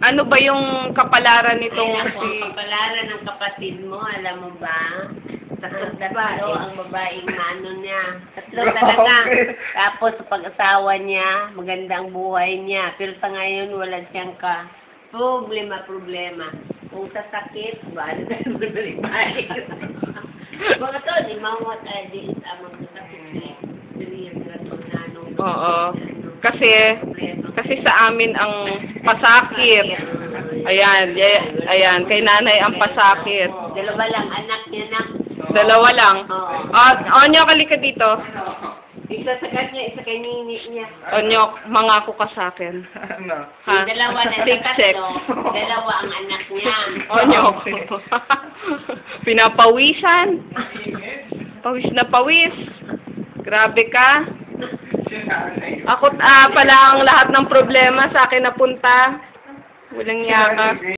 Ano ba yung kapalaran nitong Ay, ako, si... ang kapalaran ng kapatid mo, alam mo ba? Tatlo ang babaeng mano niya. Tatlo talaga. Tapos sa pag-asawa niya, maganda ang buhay niya. Pero sa ngayon, wala siyang problema. Kung sa sakit, bala tayo magbalik-balik. Mga to, di mawat ay di amang sakit niya. Oo. Kasi sa amin ang pasakit. Ayan, ayan, kay nanay ang pasakit. Dalawa lang anak niya na. Dalawa lang. Oo. Onyo, kalika dito. Isa sa kanya, isa kay nini niya. Onyo, mangako ka sa akin. Ha? Yung dalawa na sa Siksik. tatlo, dalawa ang anak niya. Onyo. Pinapawisan. Pawis na pawis. Grabe ka. Ako pala ang lahat ng problema sa akin napunta. Walang yaka.